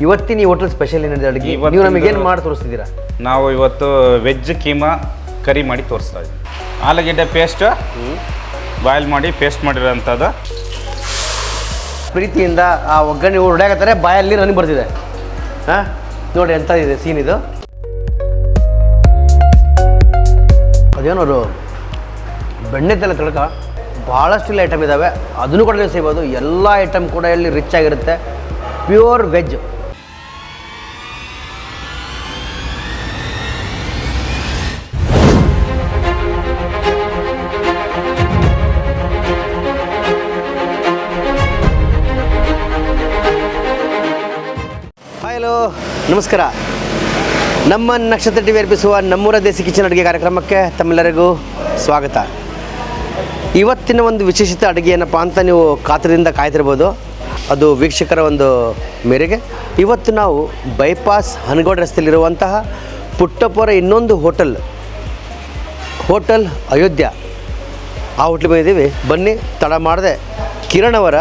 ಇವತ್ತಿನ ಈ hotel special ಏನಿದೆ ಅಡುಗೆ ನೀವು ನಮಗೆ ಏನು ಮಾಡಿ ತೋರಿಸ್ತಿದ್ದೀರಾ? ನಾವು ಇವತ್ತು ವೆಜ್ ಕೀಮಾ ಕರಿ ಮಾಡಿ ತೋರಿಸ್ತಾ ಇದ್ದೀವಿ. ಆಲೂಗೆಡ್ಡೆ ಪೇಸ್ಟ್ ಬಾಯ್ಲ್ ಮಾಡಿ ಪೇಸ್ಟ್ ಮಾಡಿರೋಂಥದ್ದು. ಪ್ರೀತಿಯಿಂದ ಆ ಒಗ್ಗರಣೆ ಹೊಡ್ಯಾಕತ್ತಾರೆ, ಬಾಯಲ್ಲಿ ನನಗೆ ಬರ್ತಿದೆ. ಹಾಂ ನೋಡಿ ಎಂಥ ಇದೆ ಸೀನ್ ಇದು. ಅದೇನೋರು ಬೆಣ್ಣೆ ತೆಲ ತಿಳ್ಕ ಭಾಳಷ್ಟು ಇಲ್ಲಿ ಐಟಮ್ ಇದ್ದಾವೆ, ಅದನ್ನು ಕೂಡ ನೀವು ಸಿಗ್ಬೋದು. ಎಲ್ಲ ಐಟಮ್ ಕೂಡ ಇಲ್ಲಿ ರಿಚ್ ಆಗಿರುತ್ತೆ, ಪ್ಯೂರ್ ವೆಜ್. ಹಲೋ ನಮಸ್ಕಾರ. ನಮ್ಮ ನಕ್ಷತ್ರ ಟಿವಿ ಅರ್ಪಿಸುವ ನಮ್ಮೂರ ದೇಸಿ ಕಿಚನ್ ಅಡುಗೆ ಕಾರ್ಯಕ್ರಮಕ್ಕೆ ತಮ್ಮೆಲ್ಲರಿಗೂ ಸ್ವಾಗತ. ಇವತ್ತಿನ ಒಂದು ವಿಶೇಷತೆ ಅಡುಗೆ ಏನಪ್ಪ ಅಂತ ನೀವು ಕಾತರದಿಂದ ಕಾಯ್ತಿರ್ಬೋದು. ಅದು ವೀಕ್ಷಕರ ಒಂದು ಮೇರೆಗೆ ಇವತ್ತು ನಾವು ಬೈಪಾಸ್ ಹನಗೋಡ್ ರಸ್ತೆಯಲ್ಲಿರುವಂತಹ ಪುಟ್ಟಪ್ಪರ ಇನ್ನೊಂದು ಹೋಟೆಲ್ ಅಯೋಧ್ಯ, ಆ ಹೋಟ್ಲಿಗೆ ಬಂದಿದ್ದೀವಿ. ಬನ್ನಿ ತಡ ಮಾಡದೆ ಕಿರಣ್ ಅವರ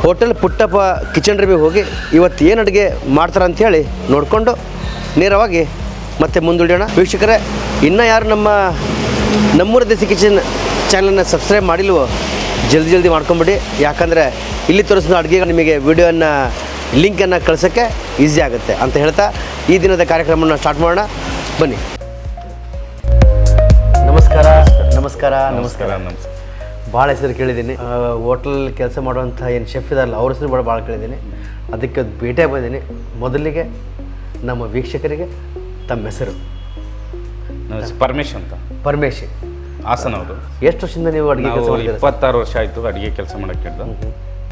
ಹೋಟೆಲ್ ಪುಟ್ಟಪ್ಪ ಕಿಚನ್ ರೂಮಿಗೆ ಹೋಗಿ ಇವತ್ತು ಏನು ಅಡುಗೆ ಮಾಡ್ತಾರೆ ಅಂಥೇಳಿ ನೋಡಿಕೊಂಡು ನೇರವಾಗಿ ಮತ್ತೆ ಮುಂದುಳಿಯೋಣ. ವೀಕ್ಷಕರೇ, ಇನ್ನೂ ಯಾರು ನಮ್ಮೂರ ದೇಸಿ ಕಿಚನ್ ಚಾನಲನ್ನು ಸಬ್ಸ್ಕ್ರೈಬ್ ಮಾಡಿಲ್ವೋ ಜಲ್ದಿ ಮಾಡ್ಕೊಂಬಿಡಿ. ಯಾಕಂದರೆ ಇಲ್ಲಿ ತೋರಿಸಿದ ಅಡುಗೆ ನಿಮಗೆ ವಿಡಿಯೋನ ಲಿಂಕನ್ನು ಕಳ್ಸೋಕ್ಕೆ ಈಸಿ ಆಗುತ್ತೆ ಅಂತ ಹೇಳ್ತಾ ಈ ದಿನದ ಕಾರ್ಯಕ್ರಮವನ್ನು ಸ್ಟಾರ್ಟ್ ಮಾಡೋಣ. ಬನ್ನಿ. ನಮಸ್ಕಾರ. ನಮಸ್ಕಾರ. ನಮಸ್ಕಾರ. ನಮಸ್ಕಾರ. ಭಾಳ ಹೆಸರು ಕೇಳಿದ್ದೀನಿ. ಹೋಟೆಲ್ ಕೆಲಸ ಮಾಡುವಂಥ ಏನು ಶೆಫ್ ಇದಾರಲ್ಲ ಅವ್ರ ಹೆಸರು ಭಾಳ ಕೇಳಿದ್ದೀನಿ. ಅದಕ್ಕೆ ಭೇಟಿಯಾಗಿ ಬಂದೀನಿ. ಮೊದಲಿಗೆ ನಮ್ಮ ವೀಕ್ಷಕರಿಗೆ ತಮ್ಮ ಹೆಸರು? ಪರಮೇಶ್ ಅಂತ. ಪರಮೇಶ್ ಹಾಸನ್ ಅವರು. ಎಷ್ಟು ವರ್ಷದಿಂದ ನೀವು ಅಡುಗೆ ಕೆಲಸ ಮಾಡಿದ್ದೀರಾ? 26 ವರ್ಷ ಆಯಿತು ಅಡುಗೆ ಕೆಲಸ ಮಾಡೋಕ್ಕೆ ಹಿಡಿದು.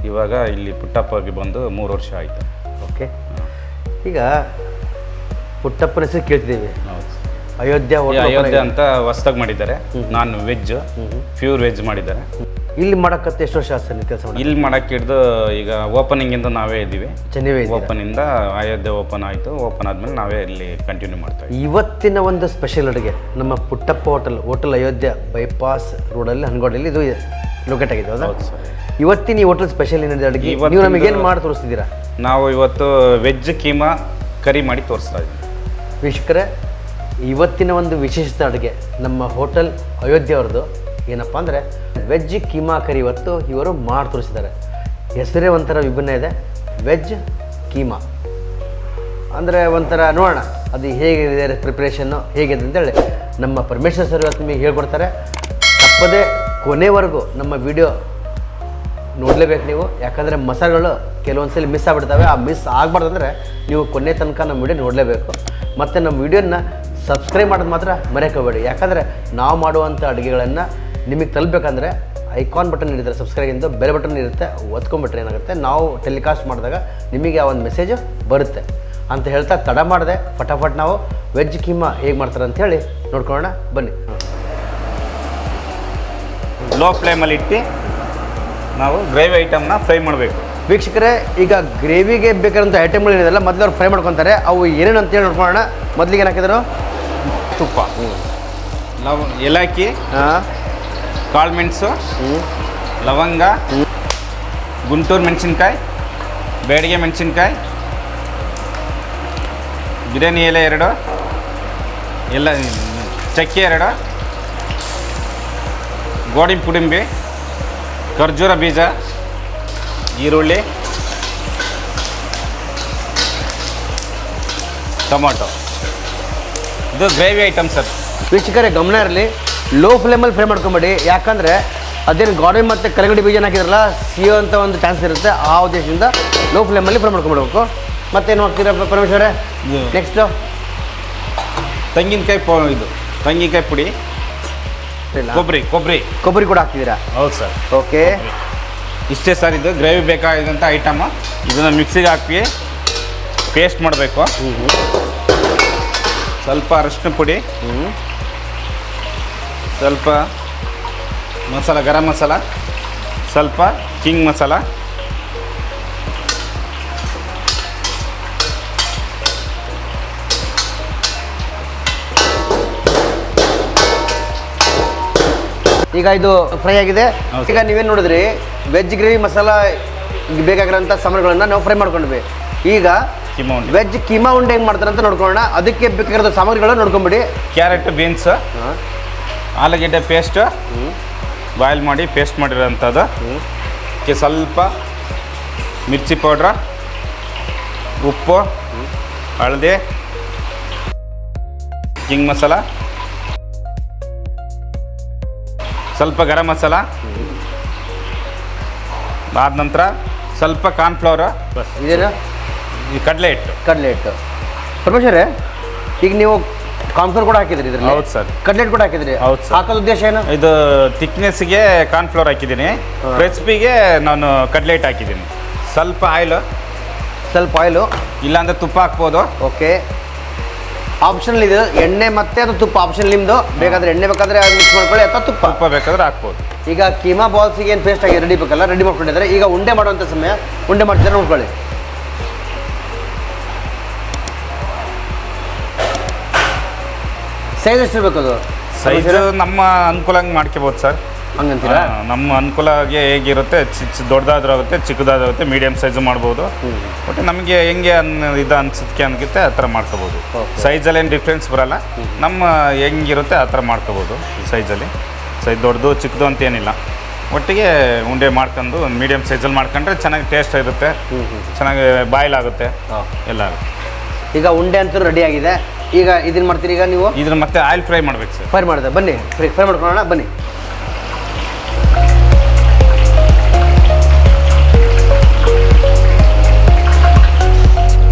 ಇವಾಗ ಇಲ್ಲಿ ಪುಟ್ಟಪ್ಪಗೆ ಬಂದು 3 ವರ್ಷ ಆಯಿತು. ಓಕೆ. ಈಗ ಪುಟ್ಟಪ್ಪನ ಹೆಸರು ಕೇಳ್ತಿದ್ದೀವಿ. ಹೌದು. ಅಯೋಧ್ಯ ಅಯೋಧ್ಯ ಅಂತ ಹೊಸ್ದಾಗಿ ಮಾಡಿದ್ದಾರೆ. ನಾನು ವೆಜ್, ಪ್ಯೂರ್ ವೆಜ್ ಮಾಡಿದ್ದಾರೆ. ಇಲ್ಲಿ ಮಾಡಕ್ಕತ್ತೆ ಎಷ್ಟು ವರ್ಷ ಆಯ್ತು ನೀವು ಕೆಲಸ ಮಾಡಿ? ಇಲ್ಲಿ ಮಾಡಕ್ಕೆ ಹಿಡಿದು ಈಗ ಓಪನಿಂಗಿಂದ ನಾವೇ ಇದ್ದೀವಿ. ಚೆನ್ನೈ ಓಪನಿಂದ ಅಯೋಧ್ಯ ಓಪನ್ ಆಯಿತು. ಓಪನ್ ಆದಮೇಲೆ ನಾವೇ ಇಲ್ಲಿ ಕಂಟಿನ್ಯೂ ಮಾಡ್ತಾ ಇದ್ದೀವಿ. ಇವತ್ತಿನ ಒಂದು ಸ್ಪೆಷಲ್ ಅಡುಗೆ ನಮ್ಮ ಪುಟ್ಟಪ್ಪ ಹೋಟೆಲ್ ಅಯೋಧ್ಯ ಬೈಪಾಸ್ ರೋಡಲ್ಲಿ ಹನಗೋಡಲ್ಲಿ ಇದು ಲೊಕೇಟ್ ಆಗಿದೆ. ಹೌದಾ? ಹೌದು ಸರ್. ಇವತ್ತಿನ ಈ ಹೋಟೆಲ್ ಸ್ಪೆಷಲ್ ಏನಿದೆ ಅಡುಗೆ ನೀವು ನಮಗೆ ಏನು ಮಾಡಿ ತೋರಿಸ್ತಿದ್ದೀರಾ? ನಾವು ಇವತ್ತು ವೆಜ್ ಕೀಮಾ ಕರಿ ಮಾಡಿ ತೋರಿಸ್ತಾ ಇದ್ದೀವಿ. ವೀಕ್ಷಕರೇ, ಇವತ್ತಿನ ಒಂದು ವಿಶೇಷತೆ ಅಡುಗೆ ನಮ್ಮ ಹೋಟೆಲ್ ಅಯೋಧ್ಯ ಅವ್ರದ್ದು ಏನಪ್ಪ ಅಂದರೆ ವೆಜ್ ಕೀಮಾ ಕರಿ ಇವತ್ತು ಇವರು ಮಾಡಿ ತೋರಿಸಿದ್ದಾರೆ. ಹೆಸರೇ ಒಂಥರ ವಿಭಿನ್ನ ಇದೆ, ವೆಜ್ ಕೀಮಾ ಅಂದರೆ ಒಂಥರ ನೋಡೋಣ ಅದು ಹೇಗಿದೆ, ಪ್ರಿಪ್ರೇಷನ್ನು ಹೇಗಿದೆ ಅಂತೇಳಿ ನಮ್ಮ ಪರಮೇಶ್ವರ್ ಸರ್ ಇವತ್ತು ನಿಮಗೆ ಹೇಳ್ಕೊಡ್ತಾರೆ. ತಪ್ಪದೇ ಕೊನೆವರೆಗೂ ನಮ್ಮ ವಿಡಿಯೋ ನೋಡಲೇಬೇಕು ನೀವು. ಯಾಕಂದರೆ ಮಸಾಲೆಗಳು ಕೆಲವೊಂದು ಸಲ ಮಿಸ್ ಆಗಿಬಿಡ್ತವೆ. ಆ ಮಿಸ್ ಆಗಬಾರ್ದಂದ್ರೆ ನೀವು ಕೊನೆ ತನಕ ನಮ್ಮ ವಿಡಿಯೋ ನೋಡಲೇಬೇಕು. ಮತ್ತು ನಮ್ಮ ವಿಡಿಯೋನ ಸಬ್ಸ್ಕ್ರೈಬ್ ಮಾಡೋದು ಮಾತ್ರ ಮರೆಯೋಬೇಡಿ. ಯಾಕಂದರೆ ನಾವು ಮಾಡುವಂಥ ಅಡುಗೆಗಳನ್ನು ನಿಮಗೆ ತಲುಪಬೇಕಂದ್ರೆ ಐಕಾನ್ ಬಟನ್ ಇರುತ್ತೆ, ಸಬ್ಸ್ಕ್ರೈಬಿಂದ ಬೆಲ್ ಬಟನ್ ಇರುತ್ತೆ, ಒತ್ಕೊಂಡ್ಬಿಟ್ರೆ ಏನಾಗುತ್ತೆ ನಾವು ಟೆಲಿಕಾಸ್ಟ್ ಮಾಡಿದಾಗ ನಿಮಗೆ ಆ ಒಂದು ಮೆಸೇಜು ಬರುತ್ತೆ ಅಂತ ಹೇಳ್ತಾ ತಡ ಮಾಡಿದೆ ಫಟಾಫಟ್ ನಾವು ವೆಜ್ ಕೀಮಾ ಹೇಗೆ ಮಾಡ್ತಾರೆ ಅಂಥೇಳಿ ನೋಡ್ಕೊಳ್ಳೋಣ. ಬನ್ನಿ. ಲೋ ಫ್ಲೇಮಲ್ಲಿ ಇಟ್ಟು ನಾವು ಗ್ರೇವಿ ಐಟಮ್ನ ಫ್ರೈ ಮಾಡಬೇಕು. ವೀಕ್ಷಕರೇ, ಈಗ ಗ್ರೇವಿಗೆ ಬೇಕಾದಂಥ ಐಟಮ್ಗಳು ಏನಿದೆಲ್ಲ ಮೊದಲು ಅವ್ರು ಫ್ರೈ ಮಾಡ್ಕೊತಾರೆ. ಅವು ಏನೇನು ಅಂತೇಳಿ ನೋಡ್ಕೊಳ್ಳೋಣ. ಮೊದಲಿಗೆ ಏನು ಹಾಕಿದ್ರು? ತುಪ್ಪ, ಏಲಕ್ಕಿ, ಕಾಳು ಮೆಣಸು, ಲವಂಗ, ಗುಂಟೂರು ಮೆಣಸಿನ್ಕಾಯಿ, ಬೇಡಿಗೆ ಮೆಣಸಿನ್ಕಾಯಿ, ಬಿರಿಯಾನಿ ಎಲೆ 2, ಎಲ್ಲ ಚಕ್ಕೆ 2, ಗೋಡಂಬಿ ಪುಡಿಂಬಿ, ಖರ್ಜೂರ ಬೀಜ, ಈರುಳ್ಳಿ, ಟೊಮಾಟೊ. ಇದು ಗ್ರೇವಿ ಐಟಮ್ ಸರ್. ವೀಕ್ಷಕರೇ ಗಮನ ಇರಲಿ, ಲೋ ಫ್ಲೇಮಲ್ಲಿ ಫ್ರೈ ಮಾಡ್ಕೊಂಬೇಡಿ. ಯಾಕಂದರೆ ಅದೇನು ಗೋಡಂಬಿ ಮತ್ತು ಕಲ್ಲಂಗಡಿ ಬೀಜನ ಹಾಕಿದ್ರಲ್ಲ, ಸಿಯೋ ಅಂತ ಒಂದು ಚಾನ್ಸ್ ಇರುತ್ತೆ. ಆ ಉದ್ದೇಶದಿಂದ ಲೋ ಫ್ಲೇಮಲ್ಲಿ ಫ್ರೈ ಮಾಡ್ಕೊಂಬಿಡ್ಬೇಕು. ಮತ್ತೇನು ಹೋಗ್ತೀರಾ ಪರಮೇಶ್ವರೇ? ನೆಕ್ಸ್ಟು ತೆಂಗಿನಕಾಯಿ ಪುಡಿ, ಕೊಬ್ಬರಿ ಕೂಡ ಹಾಕ್ತಿದ್ದೀರಾ? ಹೌದು ಸರ್. ಓಕೆ. ಇಷ್ಟೇ ಸರ್. ಇದು ಗ್ರೇವಿ ಬೇಕಾಗಿದ್ದಂಥ ಐಟಮು. ಇದನ್ನು ಮಿಕ್ಸಿಗೆ ಹಾಕಿ ಪೇಸ್ಟ್ ಮಾಡಬೇಕು. ಸ್ವಲ್ಪ ಅರಶಿನ ಪುಡಿ, ಸ್ವಲ್ಪ ಮಸಾಲ, ಗರಂ ಮಸಾಲ, ಸ್ವಲ್ಪ ಕಿಂಗ್ ಮಸಾಲ, ಈಗ ಇದು ಫ್ರೈ ಆಗಿದೆ. ಈಗ ನೀವೇನು ನೋಡಿದ್ರಿ, ವೆಜ್ ಗ್ರೇವಿ ಮಸಾಲ ಬೇಕಾಗಿರೋಂಥ ಸಾಮಾನುಗಳನ್ನು ನಾವು ಫ್ರೈ ಮಾಡ್ಕೊಂಡ್ವಿ. ಈಗ ಕೀಮಾ ಉಂಡೆ. ವೆಜ್ ಕೀಮಾ ಉಂಡೆ ಹೆಂಗೆ ಮಾಡ್ತಾರೆ ಅಂತ ನೋಡ್ಕೊಳ್ಳೋಣ. ಅದಕ್ಕೆ ಬೇಕಾಗಿರೋ ಸಾಮಗ್ರಿಗಳು ನೋಡ್ಕೊಂಬಿಡಿ. ಕ್ಯಾರೆಟ್, ಬೀನ್ಸ್, ಆಲೂಗೆಡ್ಡೆ ಪೇಸ್ಟ್ ಬಾಯ್ಲ್ ಮಾಡಿ ಪೇಸ್ಟ್ ಮಾಡಿರೋಂಥದ್ದು. ಅದಕ್ಕೆ ಸ್ವಲ್ಪ ಮಿರ್ಚಿ ಪೌಡ್ರ, ಉಪ್ಪು, ಹಳದಿ, ಕಿಂಗ್ ಮಸಾಲ, ಸ್ವಲ್ಪ ಗರಂ ಮಸಾಲ, ಆದ ನಂತರ ಸ್ವಲ್ಪ ಕಾರ್ನ್ಫ್ಲವರ್, ಬಸ್ ಇದೇನು ಈ ಕಡಲೆ ಹಿಟ್ಟು. ಪರಮೇಶ್ವರೇ, ಈಗ ನೀವು ಕಾರ್ನ್ಫ್ಲವರ್ ಕೂಡ ಹಾಕಿದ್ರಿ ಇದ್ರಲ್ಲಿ? ಹೌದು ಸರ್. ಕಡ್ಲೆಟ್ ಕೂಡ ಹಾಕಿದ್ರಿ? ಹೌದು ಸರ್. ಹಾಕೋದು ಉದ್ದೇಶ ಏನು? ಇದು ಥಿಕ್ನೆಸ್ಗೆ ಕಾರ್ನ್ಫ್ಲವರ್ ಹಾಕಿದ್ದೀನಿ, ಕ್ರಿಸ್ಪಿಗೆ ನಾನು ಕಡಲೆ ಹಿಟ್ಟು ಹಾಕಿದ್ದೀನಿ. ಸ್ವಲ್ಪ ಆಯಿಲು, ಇಲ್ಲಾಂದರೆ ತುಪ್ಪ ಹಾಕ್ಬೋದು. ಓಕೆ, ಆಪ್ಷನಲ್ ಇದೆ. ಎಣ್ಣೆ ಮತ್ತೆ ಅದು ತುಪ್ಪ ಆಪ್ಷನಲ್ ನಿಮ್ಮದು. ಬೇಕಾದರೆ ಎಣ್ಣೆ ಬೇಕಾದರೆ ಮಿಕ್ಸ್ ಮಾಡ್ಕೊಳ್ಳಿ, ಅಥವಾ ತುಪ್ಪ ಬೇಕಾದ್ರೆ ಹಾಕ್ಬೋದು. ಈಗ ಕೀಮಾ ಬಾಲ್ಸಿಗೆ ಏನು ಪೇಸ್ಟ್ ಆಗಿ ರೆಡಿ ಬೇಕಲ್ಲ, ರೆಡಿ ಮಾಡ್ಕೊಂಡಿದ್ದಾರೆ. ಈಗ ಉಂಡೆ ಮಾಡುವಂಥ ಸಮಯ ಉಂಡೆ ಮಾಡ್ತಿದ್ದಾರೆ ನೋಡ್ಕೊಳ್ಳಿ. ಸೈಜ್ ಎಷ್ಟು ಇರಬೇಕು ಅದು? ಸೈಜ್ ನಮ್ಮ ಅನುಕೂಲ ಹಂಗೆ ಮಾಡ್ಕೋಬೋದು ಸರ್. ಹಂಗಂತೀರಾ? ನಮ್ಮ ಅನುಕೂಲಗೆ ಹೇಗಿರುತ್ತೆ, ದೊಡ್ಡದಾದ್ರೂ ಆಗುತ್ತೆ, ಚಿಕ್ಕದಾಗುತ್ತೆ, ಮೀಡಿಯಮ್ ಸೈಜು ಮಾಡ್ಬೋದು. ಬಟ್ ನಮಗೆ ಹೆಂಗೆ ಇದು ಅನ್ಸುತ್ತೆ ಅನ್ಸುತ್ತೆ ಆ ಥರ ಮಾಡ್ಕೋಬೋದು. ಸೈಜಲ್ಲಿ ಏನು ಡಿಫ್ರೆನ್ಸ್ ಬರೋಲ್ಲ. ನಮ್ಮ ಹೆಂಗಿರುತ್ತೆ ಆ ಥರ ಮಾಡ್ಕೋಬೋದು. ಸೈಜಲ್ಲಿ ಸೈಜ್ ದೊಡ್ಡದು ಚಿಕ್ಕದು ಅಂತ ಏನಿಲ್ಲ. ಒಟ್ಟಿಗೆ ಉಂಡೆ ಮಾಡ್ಕೊಂಡು ಒಂದು ಮೀಡಿಯಮ್ ಸೈಜಲ್ಲಿ ಮಾಡ್ಕೊಂಡ್ರೆ ಚೆನ್ನಾಗಿ ಟೇಸ್ಟ್ ಇರುತ್ತೆ, ಚೆನ್ನಾಗಿ ಬಾಯ್ಲ್ ಆಗುತ್ತೆ, ಎಲ್ಲ ಆಗುತ್ತೆ. ಈಗ ಉಂಡೆ ಅಂತೂ ರೆಡಿ ಆಗಿದೆ. ಈಗ ಇದನ್ನು ಮಾಡ್ತೀರಿ. ಈಗ ನೀವು ಇದನ್ನ ಮತ್ತೆ ಆಯಿಲ್ ಫ್ರೈ ಮಾಡ್ಬೇಕು ಸರ್. ಫ್ರೈ ಮಾಡಿದೆ, ಬನ್ನಿ ಫ್ರೈ ಮಾಡ್ಕೊಳ್ಳೋಣ, ಬನ್ನಿ.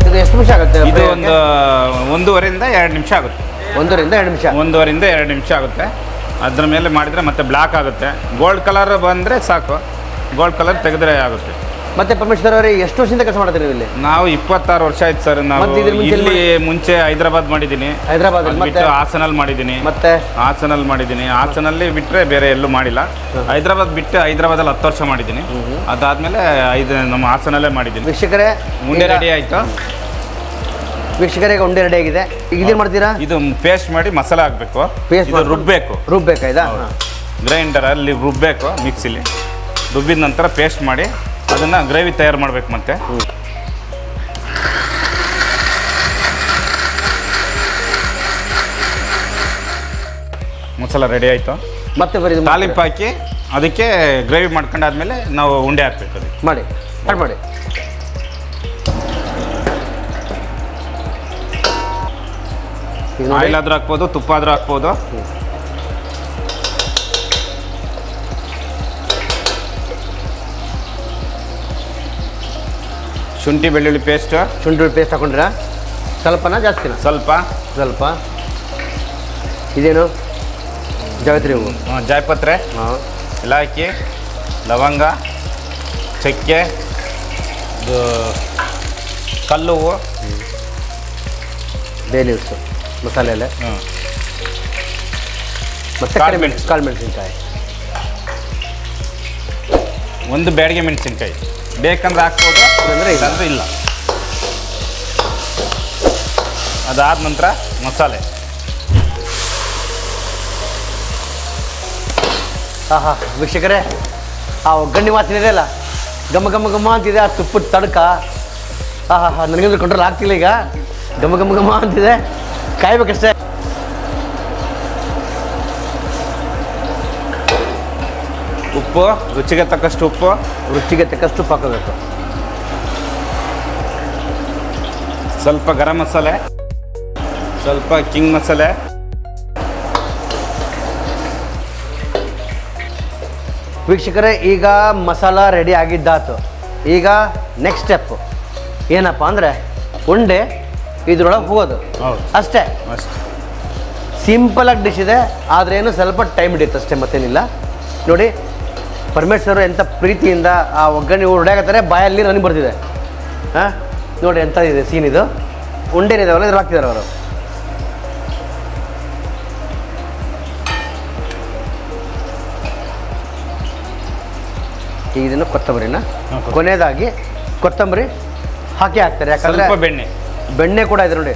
ಇದು ಎಷ್ಟು ನಿಮಿಷ ಆಗುತ್ತೆ? ಇದು ಒಂದು 1.5ರಿಂದ 2 ನಿಮಿಷ ಆಗುತ್ತೆ. 1.5ರಿಂದ 2 ನಿಮಿಷ ಆಗುತ್ತೆ. ಅದ್ರ ಮೇಲೆ ಮಾಡಿದರೆ ಮತ್ತೆ ಬ್ಲ್ಯಾಕ್ ಆಗುತ್ತೆ. ಗೋಲ್ಡ್ ಕಲರ್ ಬಂದರೆ ಸಾಕು, ಗೋಲ್ಡ್ ಕಲರ್ ತೆಗೆದ್ರೆ ಆಗುತ್ತೆ. ಮತ್ತೆ ಪರಮೇಶ್ವರ್ ಅವರೇ, ಎಷ್ಟು ವರ್ಷದಿಂದ ಕೆಲಸ ಮಾಡ್ತೀರಿ ಇಲ್ಲಿ? ನಾವು 26 ವರ್ಷ ಆಯ್ತು ಸರ್. ನಾವು ಇಲ್ಲಿ ಮುಂಚೆ ಹೈದರಾಬಾದ್ ಮಾಡಿದ್ದೀನಿ, ಬಿಟ್ಟು ಹಾಸನಲ್ಲಿ ಮಾಡಿದ್ದೀನಿ, ಹಾಸನಲ್ಲಿ ಬಿಟ್ಟರೆ ಬೇರೆ ಎಲ್ಲೂ ಮಾಡಿಲ್ಲ. ಹೈದರಾಬಾದಲ್ಲಿ 10 ವರ್ಷ ಮಾಡಿದ್ದೀನಿ. ಅದಾದಮೇಲೆ ನಮ್ಮ ಹಾಸನಲ್ಲೇ ಮಾಡಿದ್ದೀನಿ. ವೀಕ್ಷಕರೇ, ಉಂಡೆ ರೆಡಿ ಆಯಿತು. ವೀಕ್ಷಕರೇ, ಈಗ ಉಂಡೆ ರೆಡಿ ಆಗಿದೆ. ಈಗ ಇದೇನು ಮಾಡ್ತೀರಾ? ಇದು ಪೇಸ್ಟ್ ಮಾಡಿ ಮಸಾಲೆ ಹಾಕಬೇಕು. ರುಬ್ಬೇಕಾಯ್ತಾ? ಗ್ರೈಂಡರಲ್ಲಿ ರುಬ್ಬೇಕು, ಮಿಕ್ಸಿಲಿ ರುಬ್ಬಿದ ನಂತರ ಪೇಸ್ಟ್ ಮಾಡಿ ಅದನ್ನು ಗ್ರೇವಿ ತಯಾರು ಮಾಡಬೇಕು. ಮತ್ತೆ ಮಸಾಲ ರೆಡಿ ಆಯಿತು. ಮತ್ತೆ ಬರೀ ತಾಲಿಂಪು ಹಾಕಿ ಅದಕ್ಕೆ ಗ್ರೇವಿ ಮಾಡ್ಕೊಂಡಾದ್ಮೇಲೆ ನಾವು ಉಂಡೆ ಹಾಕ್ಬೇಕು. ಅದಕ್ಕೆ ಮಾಡಿ ಆಯಿಲ್ ಆದ್ರೂ ಹಾಕ್ಬೋದು, ತುಪ್ಪ ಆದ್ರೂ ಹಾಕ್ಬೋದು. ಶುಂಠಿ ಬೆಳ್ಳುಳ್ಳಿ ಪೇಸ್ಟ್ ಹಾಕೊಂಡ್ರಾ? ಸ್ವಲ್ಪನಾ ಜಾಸ್ತಿನಾ? ಸ್ವಲ್ಪ. ಇದೇನು? ಜಾಯಿತ್ರಿ ಹೂವು, ಜಾಯಿಪತ್ರೆ, ಇಲಾಚಿ, ಲವಂಗ, ಚಕ್ಕೆ, ಕಲ್ಲು ಹೂವು, ಬೇ ಲೀವ್ಸು, ಮಸಾಲೆ ಎಲೆ, ಮತ್ತು ಕಾಳು ಮೆಣಸಿನ್ಕಾಯಿ, ಒಂದು ಬ್ಯಾಡಿಗೆ ಮೆಣಸಿನ್ಕಾಯಿ ಬೇಕಂದ್ರೆ ಹಾಕ್ಬೋದು, ಇಲ್ಲಾಂದ್ರೆ ಇಲ್ಲ. ಅದಾದ ನಂತರ ಮಸಾಲೆ. ವೀಕ್ಷಕರೇ, ಆ ಒಗ್ಗರಣೆ ವಾಸನೆ ಇದೆಯಲ್ಲ, ಘಮ ಅಂತಿದೆ. ಆ ತುಪ್ಪದ ತಡಕ ನನಗಂದ್ರೆ ಕಂಟ್ರೋಲ್ ಆಗ್ತಿಲ್ಲ. ಈಗ ಘಮ ಅಂತಿದೆ, ಕಾಯ್ಬೇಕಷ್ಟೇ. ಉಪ್ಪು ರುಚಿಗೆ ತಕ್ಕಷ್ಟು ಹಾಕೋಬೇಕು. ಸ್ವಲ್ಪ ಗರಂ ಮಸಾಲೆ, ಸ್ವಲ್ಪ ಕಿಂಗ್ ಮಸಾಲೆ, ವೀಕ್ಷಕರೇ, ಈಗ ಮಸಾಲ ರೆಡಿ ಆಗಿದ್ದಾತು. ಈಗ ನೆಕ್ಸ್ಟ್ ಸ್ಟೆಪ್ ಏನಪ್ಪ ಅಂದರೆ ಉಂಡೆ ಇದ್ರೊಳಗೆ ಹೋಗೋದು ಅಷ್ಟೇ. ಸಿಂಪಲಾಗಿ ಡಿಶ್ ಇದೆ, ಆದರೆ ಏನು ಸ್ವಲ್ಪ ಟೈಮ್ ಹಿಡಿಯುತ್ತೆ ಅಷ್ಟೇ, ಮತ್ತೇನಿಲ್ಲ. ನೋಡಿ ಪರಮೇಶ್ವರ್ ಎಂಥ ಪ್ರೀತಿಯಿಂದ ಆ ಒಗ್ಗರಣೆ ಹೊಡೆಯಾಗತ್ತಾರೆ, ಬಾಯಲ್ಲಿ ನನಗೆ ಬರ್ತಿದೆ. ನೋಡಿ ಎಂಥ ಇದೆ ಸೀನ್ ಇದು. ಉಂಡೆನಿದಾವಲ್ಲ ಇದ್ರಲ್ಲಿ ಹಾಕ್ತಿದ್ದಾರೆ ಅವರು. ಈಗ ಇದನ್ನು ಕೊತ್ತಂಬರಿನ ಕೊನೆಯದಾಗಿ ಕೊತ್ತಂಬರಿ ಹಾಕ್ತಾರೆ. ಯಾಕಂದರೆ ಬೆಣ್ಣೆ ಕೂಡ ಇದೆ ನೋಡಿ.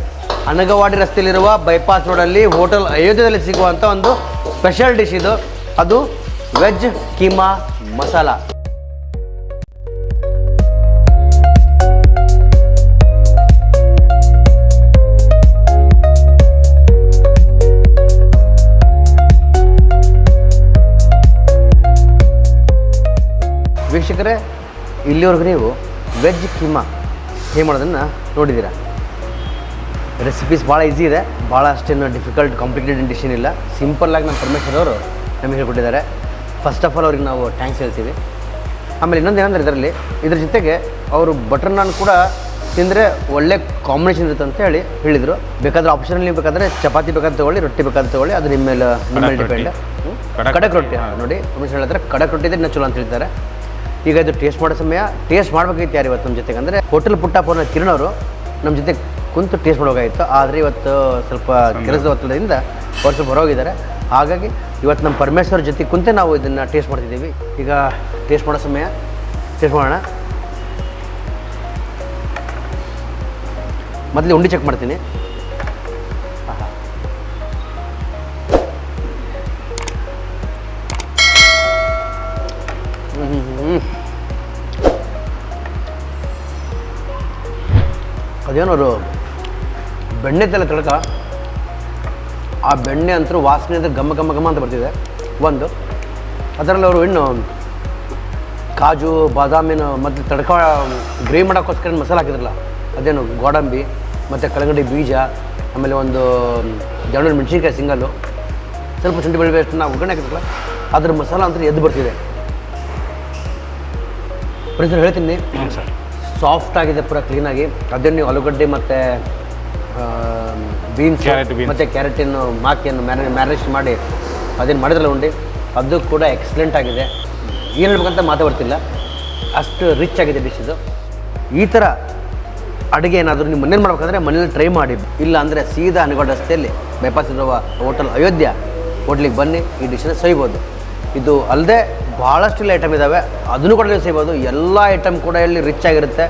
ಅನಗವಾಡಿ ರಸ್ತೆಯಲ್ಲಿರುವ ಬೈಪಾಸ್ ರೋಡಲ್ಲಿ ಹೋಟೆಲ್ ಅಯೋಧ್ಯದಲ್ಲಿ ಸಿಗುವಂಥ ಒಂದು ಸ್ಪೆಷಲ್ ಡಿಶ್ ಇದು. ಅದು ವೆಜ್ ಕೀಮಾ ಮಸಾಲ. ಸ್ನೇಹಿತರೆ, ಇಲ್ಲಿವರೆಗೂ ನೀವು ವೆಜ್ ಕೀಮಾ ಹೇಗೆ ಮಾಡೋದನ್ನು ನೋಡಿದ್ದೀರಾ. ರೆಸಿಪೀಸ್ ಭಾಳ ಈಸಿ ಇದೆ, ಭಾಳ ಅಷ್ಟೇನು ಡಿಫಿಕಲ್ಟ್ ಕಾಂಪ್ಲಿಕೇಟೆಡ್ ಡಿಶ್ ಏನಿಲ್ಲ. ಸಿಂಪಲ್ಲಾಗಿ ನಮ್ಮ ಪರಮೇಶ್ವರ್ ಅವರು ನಮಗೆ ಹೇಳ್ಕೊಟ್ಟಿದ್ದಾರೆ. ಫಸ್ಟ್ ಆಫ್ ಆಲ್ ಅವ್ರಿಗೆ ನಾವು ಥ್ಯಾಂಕ್ಸ್ ಹೇಳ್ತೀವಿ. ಆಮೇಲೆ ಇನ್ನೊಂದು ಏನಂದರೆ ಇದ್ರ ಜೊತೆಗೆ ಅವರು ಬಟರ್ ನಾನ್ ಕೂಡ ತಿಂದರೆ ಒಳ್ಳೆ ಕಾಂಬಿನೇಷನ್ ಇರುತ್ತೆ ಅಂತ ಹೇಳಿದರು. ಬೇಕಾದರೆ ಆಪ್ಷನಲ್ಲಿ ನೀವು ಬೇಕಾದರೆ ಚಪಾತಿ ಬೇಕಾದ್ರೆ ತೊಗೊಳ್ಳಿ, ರೊಟ್ಟಿ ಬೇಕಾದ್ರೆ ತೊಗೊಳ್ಳಿ, ಅದು ನಿಮ್ಮ ಮೇಲೆ ಡಿಪೆಂಡ್. ಕಡಕ್ ರೊಟ್ಟಿ ನೋಡಿ ಪರಮೇಶ್ವರ್ ಹೇಳಿದ್ರೆ ಕಡಕ್ ರೊಟ್ಟಿ ಇದ್ರೆ ಇನ್ನೂ ಚಲೋ ಅಂತ ಹೇಳ್ತಾರೆ. ಈಗ ಇದು ಟೇಸ್ಟ್ ಮಾಡೋ ಸಮಯ, ಟೇಸ್ಟ್ ಮಾಡಬೇಕಾಗಿತ್ತು ಯಾರು ಇವತ್ತು ನಮ್ಮ ಜೊತೆಗೆ ಅಂದರೆ ಹೋಟೆಲ್ ಪುಟ್ಟಪ್ಪನ ಕಿರಣ್ ಅವರು ನಮ್ಮ ಜೊತೆ ಕುಂತು ಟೇಸ್ಟ್ ಮಾಡೋಕಾಗಿತ್ತು. ಆದರೆ ಇವತ್ತು ಸ್ವಲ್ಪ ಕೆಲಸದ ಒತ್ತಡದಿಂದ ಅವ್ರು ಸ್ವಲ್ಪ ಹೊರಗೋಗಿದ್ದಾರೆ. ಹಾಗಾಗಿ ಇವತ್ತು ನಮ್ಮ ಪರಮೇಶ್ವರ್ ಜೊತೆ ಕುಂತೆ ನಾವು ಇದನ್ನು ಟೇಸ್ಟ್ ಮಾಡ್ತಿದ್ದೀವಿ. ಈಗ ಟೇಸ್ಟ್ ಮಾಡೋ ಸಮಯ, ಟೇಸ್ಟ್ ಮಾಡೋಣ. ಮೊದಲು ಉಂಡೆ ಚೆಕ್ ಮಾಡ್ತೀನಿ. ಅದೇನವರು ಬೆಣ್ಣೆ ತಲೆ ತಡಕ, ಆ ಬೆಣ್ಣೆ ಅಂತೂ ವಾಸನೆ ಅಂದರೆ ಘಮ ಘಮ ಘಮ ಅಂತ ಬರ್ತಿದೆ ಒಂದು. ಅದರಲ್ಲಿ ಅವರು ಇನ್ನು ಕಾಜು ಬಾದಾಮಿನ ಮತ್ತು ತಡಕ ಗ್ರೇವಿ ಮಾಡೋಕ್ಕೋಸ್ಕರ ಮಸಾಲೆ ಹಾಕಿದ್ರಲ್ಲ, ಅದೇನು ಗೋಡಂಬಿ ಮತ್ತು ಕಲ್ಲಂಗಡಿ ಬೀಜ, ಆಮೇಲೆ ಒಂದು ಜವಳ ಮೆಣಸಿನ್ಕಾಯಿ ಸಿಂಗಲ್ಲು, ಸ್ವಲ್ಪ ಶುಂಠಿ ಬೆಳ್ಳುಳ್ಳಿ ಪೇಸ್ಟ್ ನಾವು ಒಗ್ಗರಣೆ ಹಾಕಿದ್ರಲ್ಲ, ಅದ್ರ ಮಸಾಲ ಅಂತ ಎದ್ದು ಬರ್ತಿದೆ. ಪರಿಸರ ಹೇಳ್ತೀನಿ, ಸಾಫ್ಟ್ ಆಗಿದೆ, ಪೂರ ಕ್ಲೀನಾಗಿ. ಅದನ್ನು ನೀವು ಆಲೂಗಡ್ಡೆ ಮತ್ತು ಬೀನ್ಸ್ ಮತ್ತು ಕ್ಯಾರೆಟನ್ನು ಮಾಕಿಯನ್ನು ಮ್ಯಾರಿನೇಷನ್ ಮಾಡಿ ಅದೇನು ಮಾಡಿದ್ರಲ್ಲ ಉಂಡೆ, ಅದು ಕೂಡ ಎಕ್ಸಲೆಂಟ್ ಆಗಿದೆ. ಏನು ಹೇಳ್ಬೇಕಂತ ಮಾತೇ ಬರ್ತಿಲ್ಲ, ಅಷ್ಟು ರಿಚ್ ಆಗಿದೆ ಡಿಶ್ ಇದು. ಈ ಥರ ಅಡುಗೆ ಏನಾದರೂ ನೀವು ಮನೇಲಿ ಮಾಡ್ಬೇಕಂದ್ರೆ ಮನೇಲಿ ಟ್ರೈ ಮಾಡಿ. ಇಲ್ಲ ಅಂದರೆ ಸೀದಾ ಅನಗೋಡ ರಸ್ತೆಯಲ್ಲಿ ಬೈಪಾಸ್ ಇರುವ ಹೋಟೆಲ್ ಅಯೋಧ್ಯ ಹೋಟ್ಲಿಗೆ ಬನ್ನಿ, ಈ ಡಿಶನ್ನ ಸವಿಬೋದು. ಇದು ಅಲ್ಲದೆ ಭಾಳಷ್ಟು ಐಟಮ್ ಇದ್ದಾವೆ, ಅದನ್ನು ಕೂಡ ನೀವು ಸೇಬೋದು. ಎಲ್ಲ ಐಟಮ್ ಕೂಡ ಇಲ್ಲಿ ರಿಚ್ ಆಗಿರುತ್ತೆ.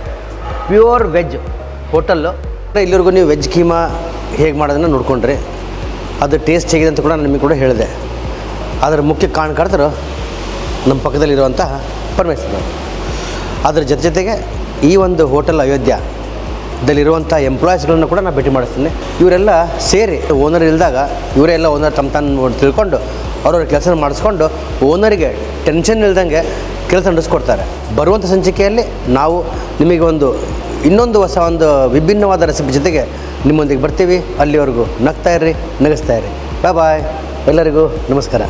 Pure veg hotel. ಇಲ್ಲಿವರೆಗೂ ನೀವು ವೆಜ್ ಕೀಮಾ ಹೇಗೆ ಮಾಡೋದನ್ನು ನೋಡ್ಕೊಂಡ್ರಿ. ಅದು ಟೇಸ್ಟ್ ಹೇಗಿದೆ ಅಂತ ಕೂಡ ನಾನು ನಿಮಗೆ ಕೂಡ ಹೇಳಿದೆ. ಅದರ ಮುಖ್ಯ ಕಾರಣಕರ್ತರು ನಮ್ಮ ಪಕ್ಕದಲ್ಲಿರುವಂತಹ ಪರಮೇಶ್ವರ್. ಅದರ ಜೊತೆಗೆ ಈ ಒಂದು ಹೋಟೆಲ್ ಅಯೋಧ್ಯದಲ್ಲಿರುವಂಥ ಎಂಪ್ಲಾಯೀಸ್ಗಳನ್ನು ಕೂಡ ನಾನು ಭೇಟಿ ಮಾಡಿಸ್ತೀನಿ. ಇವರೆಲ್ಲ ಸೇರಿ ಓನರ್ ಇಲ್ದಾಗ ಇವರೆಲ್ಲ ಓನರ್ ತಮ್ಮ ತಿಳ್ಕೊಂಡು ಅವ್ರವ್ರ ಕೆಲಸ ಮಾಡಿಸ್ಕೊಂಡು ಓನರಿಗೆ ಟೆನ್ಷನ್ ಇಲ್ದಂಗೆ ಕೆಲಸ ನಡೆಸ್ಕೊಡ್ತಾರೆ. ಬರುವಂಥ ಸಂಚಿಕೆಯಲ್ಲಿ ನಾವು ನಿಮಗೆ ಇನ್ನೊಂದು ಹೊಸ ವಿಭಿನ್ನವಾದ ರೆಸಿಪಿ ಜೊತೆಗೆ ನಿಮ್ಮೊಂದಿಗೆ ಬರ್ತೀವಿ. ಅಲ್ಲಿವರೆಗೂ ನಗ್ತಾಯಿರ್ರಿ, ನಗಿಸ್ತಾಯಿರ್ರಿ. ಬಾಯ್ ಬಾಯ್, ಎಲ್ಲರಿಗೂ ನಮಸ್ಕಾರ.